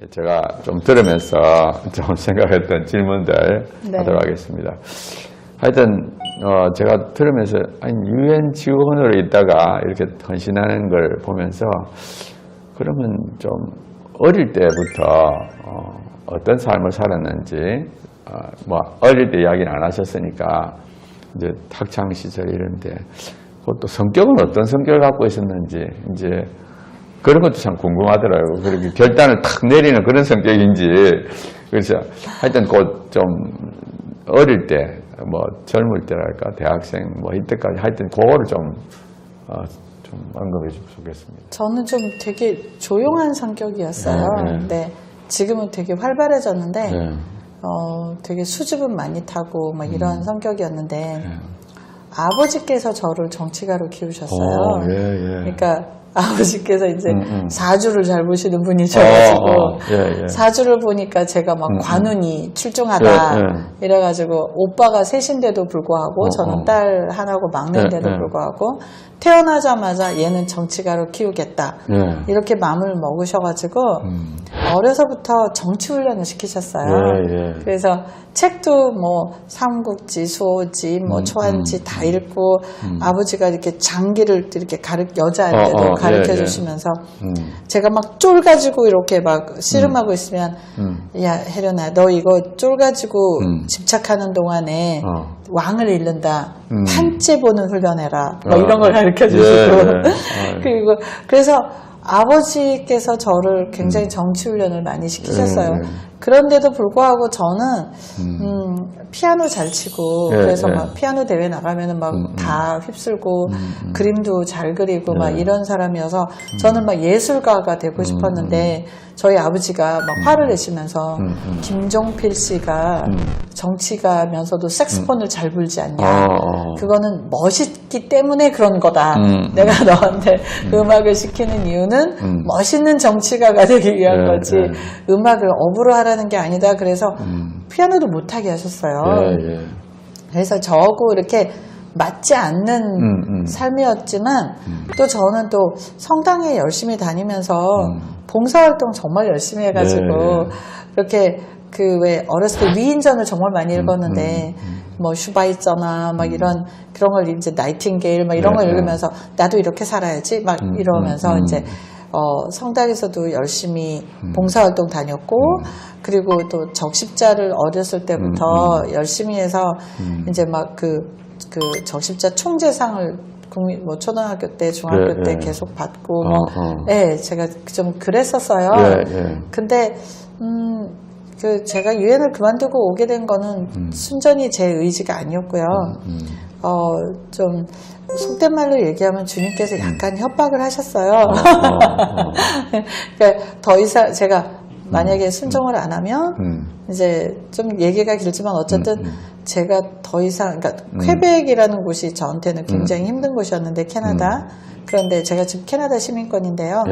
제가 좀 들으면서 좀 생각했던 질문들 네. 하도록 하겠습니다. 하여튼 제가 들으면서 아니 유엔 직원으로 있다가 이렇게 헌신하는 걸 보면서 그러면 좀 어릴 때부터 어떤 삶을 살았는지 뭐 어릴 때 이야기는 안 하셨으니까 이제 학창 시절 이런데 그것도 성격은 어떤 성격을 갖고 있었는지 이제 그런 것도 참 궁금하더라고요. 그렇게 결단을 탁 내리는 그런 성격인지. 그래서 하여튼 곧 좀 어릴 때, 뭐 젊을 때랄까, 대학생, 뭐 이때까지 하여튼 그거를 좀 언급해 주면 좋겠습니다. 저는 좀 되게 조용한 성격이었어요. 근데 지금은 되게 활발해졌는데, 되게 수줍음 많이 타고 막 이런 성격이었는데, 아버지께서 저를 정치가로 키우셨어요. 그러니까 아버지께서 이제 사주를 잘 보시는 분이셔가지고 사주를 보니까 제가 막 관운이 출중하다 이래가지고 오빠가 셋인데도 불구하고 저는 딸 하나고 막내인데도 불구하고 태어나자마자 얘는 정치가로 키우겠다 이렇게 마음을 먹으셔가지고 어려서부터 정치 훈련을 시키셨어요. 그래서 책도 뭐 삼국지, 수호지, 뭐 초한지 다 읽고 아버지가 이렇게 장기를 이렇게 여자한테도 가르쳐 주시면서 제가 막 쫄 가지고 이렇게 막 씨름하고 있으면 야 혜련아 너 이거 쫄 가지고 집착하는 동안에 왕을 잃는다. 판째 보는 훈련해라. 뭐 이런 걸 가르쳐 주시고 그리고 그래서 아버지께서 저를 굉장히 정치 훈련을 많이 시키셨어요. 그런데도 불구하고 저는 피아노 잘 치고 그래서 막 피아노 대회 나가면은 막 다 휩쓸고 그림도 잘 그리고 막 이런 사람이어서 저는 막 예술가가 되고 싶었는데 저희 아버지가 막 화를 내시면서 김종필 씨가 정치가면서도 색스폰을 잘 불지 않냐. 그거는 멋있기 때문에 그런 거다. 내가 너한테 음악을 시키는 이유는 멋있는 정치가가 되기 위한 거지. 음악을 업으로 하라는 게 아니다. 그래서 피아노도 못하게 하셨어요. 그래서 저하고 이렇게 맞지 않는 삶이었지만 또 저는 또 성당에 열심히 다니면서 봉사활동 정말 열심히 해가지고 그렇게 그 왜 어렸을 때 위인전을 정말 많이 읽었는데 뭐 슈바이처나 막 이런 그런 걸 이제 나이팅게일 막 이런 걸 읽으면서 나도 이렇게 살아야지 막 이러면서 이제 성당에서도 열심히 봉사활동 다녔고 그리고 또 적십자를 어렸을 때부터 열심히 해서 이제 막 그 적십자 총재상을 국민 뭐 초등학교 때 중학교 때 계속 받고 제가 좀 그랬었어요. 근데 그 제가 유엔을 그만두고 오게 된 거는 순전히 제 의지가 아니었고요. 좀 속된 말로 얘기하면 주님께서 약간 협박을 하셨어요. 그러니까 더 이상 제가 만약에 순종을 안 하면 이제 좀 얘기가 길지만 어쨌든 제가 더 이상 그러니까 퀘벡이라는 곳이 저한테는 굉장히 힘든 곳이었는데 캐나다 그런데 제가 지금 캐나다 시민권인데요.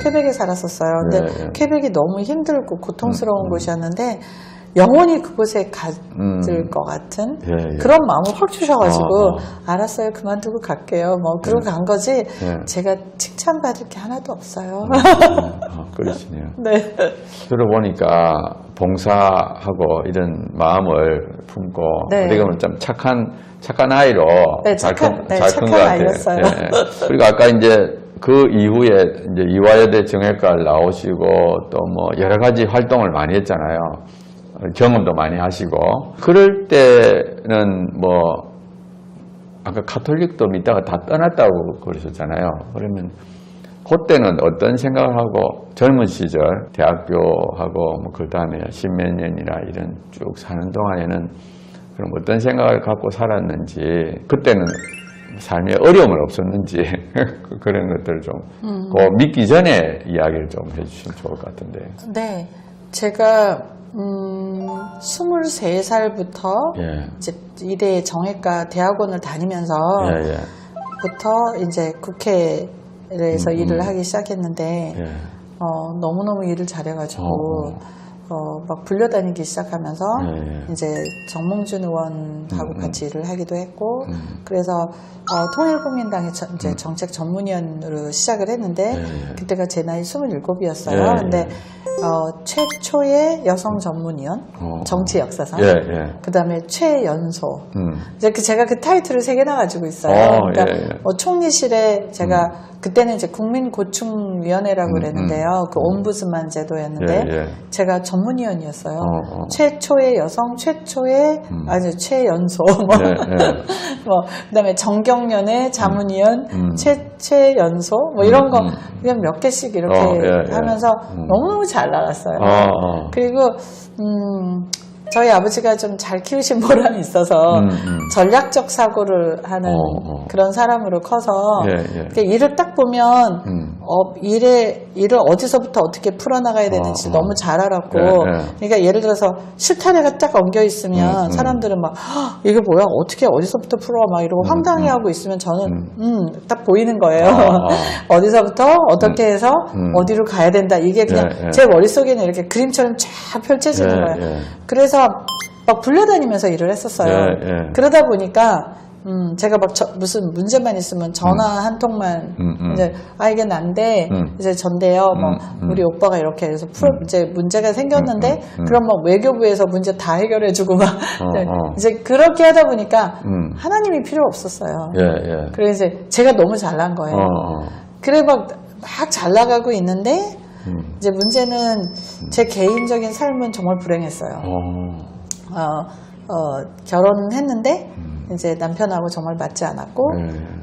퀘벡에 살았었어요. 근데 퀘벡이 너무 힘들고 고통스러운 곳이었는데 영원히 그곳에 가질 것 같은 그런 마음을 확 주셔가지고 알았어요 그만두고 갈게요 뭐 그러고 간 거지 제가 칭찬받을 게 하나도 없어요. 그러시네요. 네. 들어보니까 봉사하고 이런 마음을 품고 어떻게 보면 좀 착한 아이로 잘 큰 것 같아요. 아이였어요. 그리고 아까 이제 그 이후에 이제 이화여대 정외과를 나오시고 또 뭐 여러 가지 활동을 많이 했잖아요. 경험도 많이 하시고 그럴 때는 뭐 아까 가톨릭도 믿다가 다 떠났다고 그러셨잖아요. 그러면 그때는 어떤 생각을 하고 젊은 시절 대학교하고 뭐 그 다음에 십몇 년이나 이런 쭉 사는 동안에는 그럼 어떤 생각을 갖고 살았는지 그때는 삶에 어려움은 없었는지 그런 것들을 좀 그 믿기 전에 이야기를 좀 해주시면 좋을 것 같은데. 네, 제가 23살부터 이제 이대 정외과 대학원을 다니면서 부터 이제 국회에서 일을 하기 시작했는데 너무너무 일을 잘해가지고 막 불려다니기 시작하면서 예. 이제 정몽준 의원하고 같이 일을 하기도 했고 그래서 통일국민당의 이제 정책 전문위원으로 시작을 했는데 예. 그때가 제 나이 27이었어요. 예. 근데 최초의 여성 전문위원 정치 역사상 예. 예. 그다음에 최연소 이제 제가 그 타이틀을 3개나 가지고 있어요. 그러니까 예. 총리실에 제가 그때는 이제 국민고충위원회라고 그랬는데요. 그 옴부스만 제도였는데 예. 예. 제가 전문위원이었어요. 최초의 여성, 최초의 아니 최연소, 뭐, 예. 뭐 그다음에 정경련의 자문위원, 최연소, 뭐 이런 거 그냥 몇 개씩 이렇게 예. 하면서 너무너무 잘 나갔어요. 어. 그리고 저희 아버지가 좀 잘 키우신 보람이 있어서 전략적 사고를 하는 그런 사람으로 커서 예. 일을 딱 보면 일을 어디서부터 어떻게 풀어나가야 되는지 너무 잘 알았고 그러니까 예를 들어서 실타래가 딱 엉겨 있으면 사람들은 막 이게 뭐야 어떻게 어디서부터 풀어 막 이러고 황당해하고 있으면 저는 딱 보이는 거예요. 어디서부터 어떻게 해서 어디로 가야 된다 이게 그냥 제 머릿속에는 이렇게 그림처럼 쫙 펼쳐지는 거예요. 그래서 막 불려다니면서 일을 했었어요. 그러다 보니까 제가 막 무슨 문제만 있으면 전화 한 통만 이제 이게 난데 이제 전데요. 뭐 우리 오빠가 이렇게 해서 이제 문제가 생겼는데 그럼 막 외교부에서 문제 다 해결해주고 막 이제 그렇게 하다 보니까 하나님이 필요 없었어요. 그래서 이제 제가 너무 잘난 거예요. 그래 막 잘 나가고 있는데 이제 문제는 제 개인적인 삶은 정말 불행했어요. 결혼했는데 이제 남편하고 정말 맞지 않았고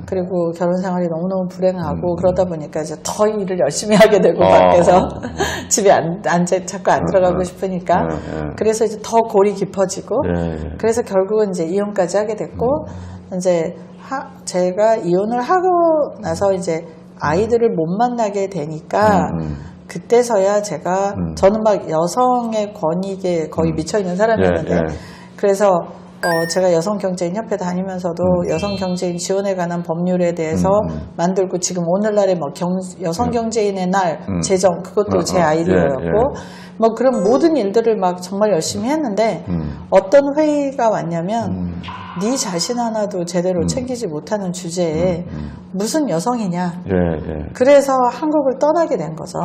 그리고 결혼 생활이 너무너무 불행하고 그러다 보니까 이제 더 일을 열심히 하게 되고 밖에서 집에 자꾸 안 들어가고 싶으니까 그래서 이제 더 골이 깊어지고 그래서 결국은 이제 이혼까지 하게 됐고 이제 제가 이혼을 하고 나서 이제 아이들을 못 만나게 되니까 그때서야 제가 저는 막 여성의 권익에 거의 미쳐있는 사람이었는데 그래서 제가 여성경제인협회 다니면서도 여성경제인 지원에 관한 법률에 대해서 만들고 지금 오늘날의 뭐 여성경제인의 날 제정 그것도 제 아이디어였고 뭐 그런 모든 일들을 막 정말 열심히 했는데 어떤 회의가 왔냐면 네 자신 하나도 제대로 챙기지 못하는 주제에 무슨 여성이냐 그래서 한국을 떠나게 된 거죠.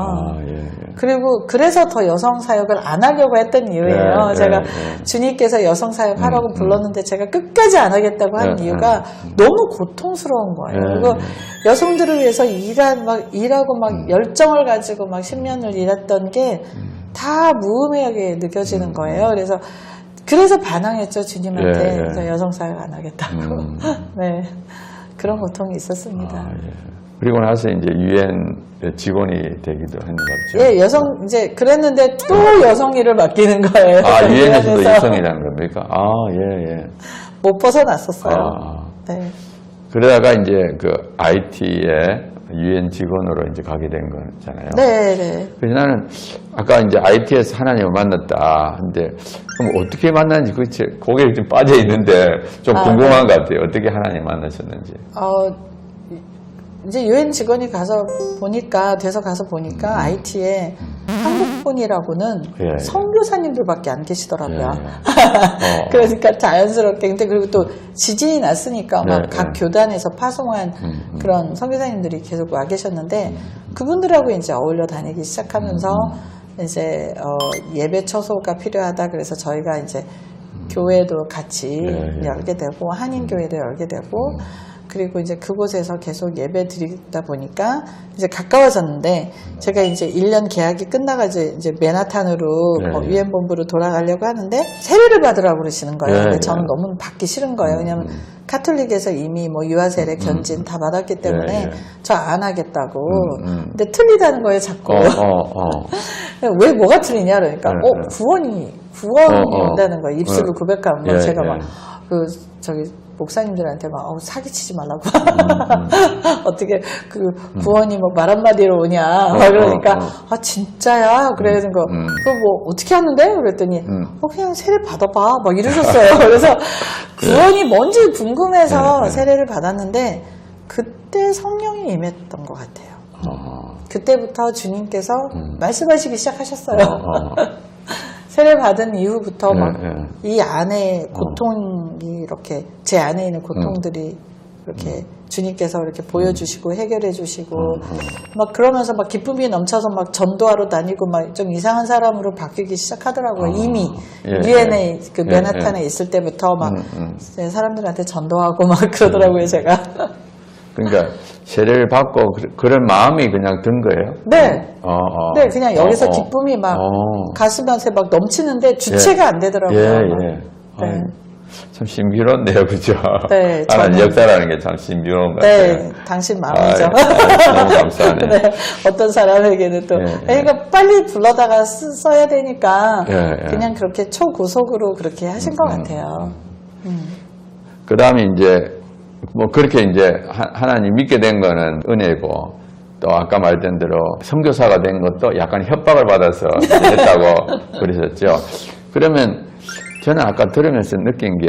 그리고 그래서 더 여성사역을 안 하려고 했던 이유예요. 제가 주님께서 여성사역 하라고 불렀는데 제가 끝까지 안 하겠다고 한 이유가 너무 고통스러운 거예요. 그리고 여성들을 위해서 일하고 막 열정을 가지고 막 10년을 일했던 게 다 무의미하게 느껴지는 거예요. 그래서 반항했죠, 주님한테. 그래서 여성사역 안 하겠다고. 네. 그런 고통이 있었습니다. 그리고 나서 이제 유엔 직원이 되기도 했는 거죠. 예, 이제 그랬는데 또 여성 일을 맡기는 거예요. 유엔에서도 여성이라는 겁니까? 못 벗어났었어요. 네. 그러다가 이제 그 IT에 유엔 직원으로 이제 가게 된 거잖아요. 네. 그래서 나는 아까 이제 IT에서 하나님을 만났다. 근데 그럼 어떻게 만났는지 고개가 좀 빠져 있는데 좀 궁금한 것 같아요. 어떻게 하나님 만나셨는지. 이제 유엔 직원이 가서 보니까 IT에 한국분이라고는 선교사님들밖에 안 계시더라고요. 그러니까 자연스럽게 근데 그리고 또 지진이 났으니까 막 각 교단에서 파송한 그런 선교사님들이 계속 와 계셨는데 그분들하고 이제 어울려 다니기 시작하면서 이제 예배 처소가 필요하다 그래서 저희가 이제 교회도 같이 열게 되고 한인 교회도 열게 되고 그리고 이제 그곳에서 계속 예배 드리다 보니까 이제 가까워졌는데 제가 이제 1년 계약이 끝나가지고 이제 맨하탄으로 유엔 본부로 돌아가려고 하는데 세례를 받으라고 그러시는 거예요. 근데 저는 너무 받기 싫은 거예요. 왜냐면 카톨릭에서 이미 뭐 유아 세례 견진 다 받았기 때문에 저 안 하겠다고. 근데 틀리다는 거예요, 자꾸. 왜 뭐가 틀리냐 그러니까 구원이 온다는 거예요. 입술로 고백하면 제가 막 목사님들한테 막 사기치지 말라고 어떻게 그 구원이 뭐 말 한마디로 오냐 막 그러니까 진짜야 그래서 그거 뭐 어떻게 하는데 그랬더니 그냥 세례 받아봐 막 이러셨어요. 그래서 구원이 뭔지 궁금해서 세례를 받았는데 그때 성령이 임했던 것 같아요. 그때부터 주님께서 말씀하시기 시작하셨어요. 세례 받은 이후부터 예, 막 예. 이 안에 고통이 이렇게 제 안에 있는 고통들이 이렇게 주님께서 이렇게 보여주시고 해결해 주시고 막 그러면서 막 기쁨이 넘쳐서 막 전도하러 다니고 막 좀 이상한 사람으로 바뀌기 시작하더라고요. 이미 예, 유엔에 그 예, 맨하탄에 예. 있을 때부터 막 사람들한테 전도하고 막 그러더라고요, 제가. 그러니까 세례를 받고 그런 마음이 그냥 든 거예요? 네. 네, 그냥 여기서 어, 어. 기쁨이 막 어. 가슴한테 막 넘치는데 주체가 안 되더라고요. 예, 막. 예. 네. 아유, 참 신비롭네요, 그죠? 네, 하나님 저는- 역사라는 게 참 신비로운 것 네, 같아요. 당신 마음이죠. 너무 감사하네요. 네, 어떤 사람에게는 또, 예, 이거 빨리 불러다가 써야 되니까, 예, 예. 그냥 그렇게 초고속으로 그렇게 하신 것 같아요. 그 다음에 이제, 뭐 그렇게 이제 하나님 믿게 된 거는 은혜고, 또 아까 말했던 대로 선교사가 된 것도 약간 협박을 받아서 했다고 그러셨죠. 그러면 저는 아까 들으면서 느낀 게,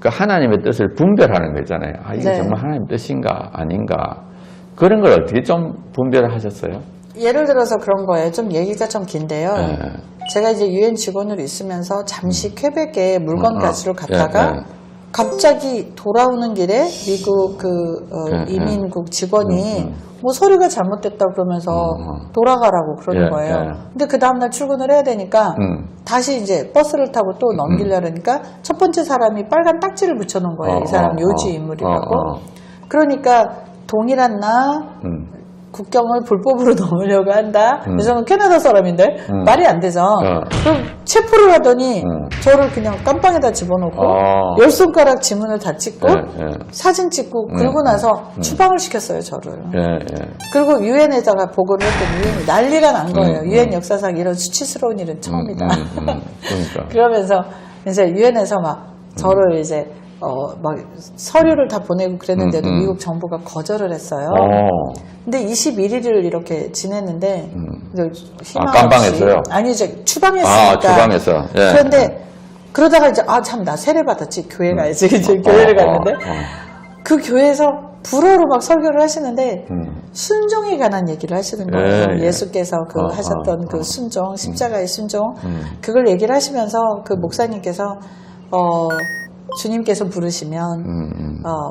그 하나님의 뜻을 분별하는 거 있잖아요. 아, 이게 네. 정말 하나님 뜻인가, 아닌가. 그런 걸 어떻게 좀 분별을 하셨어요? 예를 들어서 그런 거예요. 좀 얘기가 좀 긴데요. 예. 제가 이제 유엔 직원으로 있으면서 잠시 퀘벡에 물건 가지러 갔다가, 예, 예. 갑자기 돌아오는 길에 미국 이민국 직원이 뭐 서류가 잘못됐다 그러면서 돌아가라고 그러는 예, 거예요. 예. 근데 그 다음날 출근을 해야 되니까 다시 이제 버스를 타고 또 넘기려니까 첫 번째 사람이 빨간 딱지를 붙여놓은 거예요. 이 사람 요지 인물이라고. 그러니까 동일한 나 국경을 불법으로 넘으려고 한다. 저는 캐나다 사람인데 말이 안 되죠. 그럼 체포를 하더니 저를 그냥 깜빵에다 집어넣고 열 손가락 지문을 다 찍고 사진 찍고 그러고 나서 추방을 시켰어요, 저를. 그리고 유엔에다가 보고를 했더니 유엔이 난리가 난 거예요. 유엔 역사상 이런 수치스러운 일은 처음이다. 그러니까. 그러면서 이제 유엔에서 막 저를 이제 막 서류를 다 보내고 그랬는데도 미국 정부가 거절을 했어요. 근데 21일을 이렇게 지냈는데 희망 깜빵에서요? 없이 아니 이제 추방했으니까. 아, 추방에서. 예. 그런데 그러다가 이제 참 나 세례 받았지 교회 가야지 이제 교회를 갔는데 그 교회에서 불어로 막 설교를 하시는데 순종에 관한 얘기를 하시는 거예요. 예, 예. 예수께서 그 하셨던 그 순종, 십자가의 순종 그걸 얘기를 하시면서 그 목사님께서 주님께서 부르시면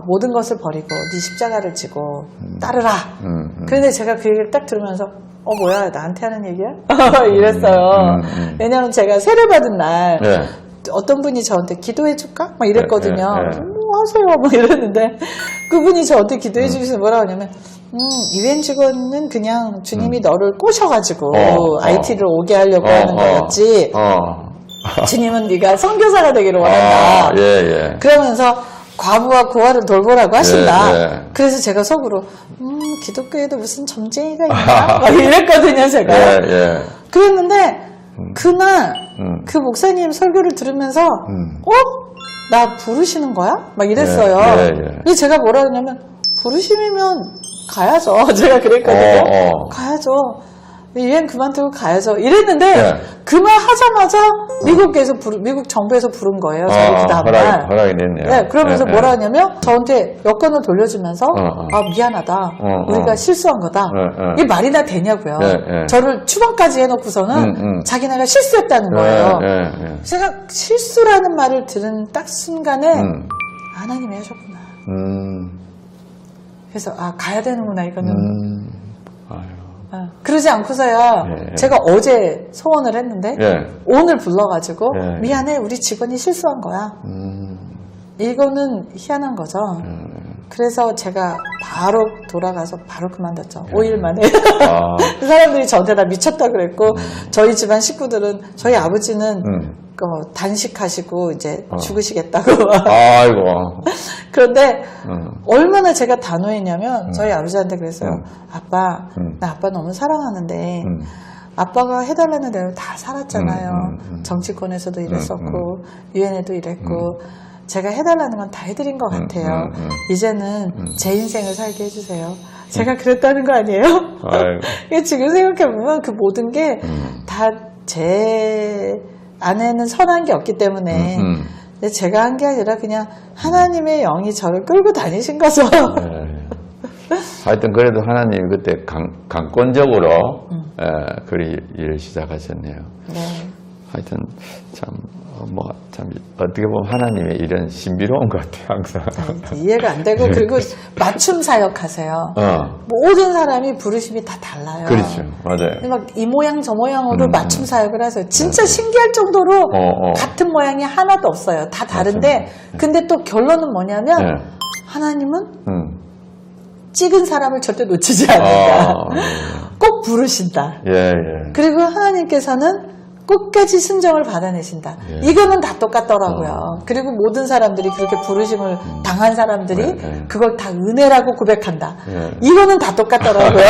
모든 것을 버리고 네 십자가를 지고 따르라. 그런데 제가 그 얘기를 딱 들으면서 뭐야 나한테 하는 얘기야? 이랬어요. 왜냐하면 제가 세례받은 날 네. 어떤 분이 저한테 기도해 줄까? 막 이랬거든요. 네. 뭐 하세요? 막 이랬는데 그분이 저한테 기도해 주셔서 뭐라고 하냐면 유엔 직원은 그냥 주님이 너를 꼬셔가지고 IT를 오게 하려고 하는 거였지. 주님은 네가 선교사가 되기를 원한다. 그러면서 과부와 고아를 돌보라고 하신다. 그래서 제가 속으로 기독교에도 무슨 점쟁이가 있나? 막 이랬거든요, 제가. 그랬는데 그날 그 목사님 설교를 들으면서 나 부르시는 거야? 막 이랬어요. 근데 제가 뭐라 그러냐면 부르심이면 가야죠. 제가 그랬거든요. 가야죠. 유엔 그만두고 가야죠. 이랬는데 그 말 하자마자 미국 정부에서 부른 거예요. 저를 그 다음날. 허락이 됐네요. 네, 그러면서 뭐라 하냐면 저한테 여권을 돌려주면서 미안하다. 우리가 실수한 거다. 이게 말이나 되냐고요. 저를 추방까지 해놓고서는 자기네가 실수했다는 거예요. 제가 실수라는 말을 들은 딱 순간에 하나님이 하셨구나. 그래서 가야 되는구나 이거는. 그러지 않고서야 제가 어제 소원을 했는데 오늘 불러가지고 미안해 우리 직원이 실수한 거야. 이거는 희한한 거죠. 그래서 제가 바로 돌아가서 바로 그만뒀죠. 5일 만에. 그 사람들이 저한테 다 미쳤다 그랬고 저희 집안 식구들은 저희 아버지는 단식하시고 이제 죽으시겠다고. 아이고. 그런데 얼마나 제가 단호했냐면 저희 아버지한테 그랬어요. 아빠, 나 아빠 너무 사랑하는데 아빠가 해달라는 대로 다 살았잖아요. 정치권에서도 일했었고 유엔에도 일했고 제가 해달라는 건 다 해드린 것 같아요. 이제는 제 인생을 살게 해주세요. 제가 그랬다는 거 아니에요? 지금 생각해보면 그 모든 게 다 제 안에는 선한 게 없기 때문에 근데 제가 한 게 아니라 그냥 하나님의 영이 저를 끌고 다니신 거죠. 하여튼 그래도 하나님이 그때 강권적으로 그 일을 시작하셨네요. 하여튼 참 어떻게 보면 하나님의 이런 신비로운 것 같아요, 항상. 이해가 안 되고, 그리고 맞춤 사역 하세요. 모든 사람이 부르심이 다 달라요. 그렇죠. 맞아요. 막 이 모양 저 모양으로 맞춤 사역을 하세요. 진짜 신기할 정도로 같은 모양이 하나도 없어요. 다 다른데, 근데 또 결론은 뭐냐면, 하나님은 찍은 사람을 절대 놓치지 않는다. 꼭 부르신다. 예. 그리고 하나님께서는 끝까지 순정을 받아내신다. 이거는 다 똑같더라고요. 그리고 모든 사람들이 그렇게 부르심을 당한 사람들이 그걸 다 은혜라고 고백한다. 이거는 다 똑같더라고요.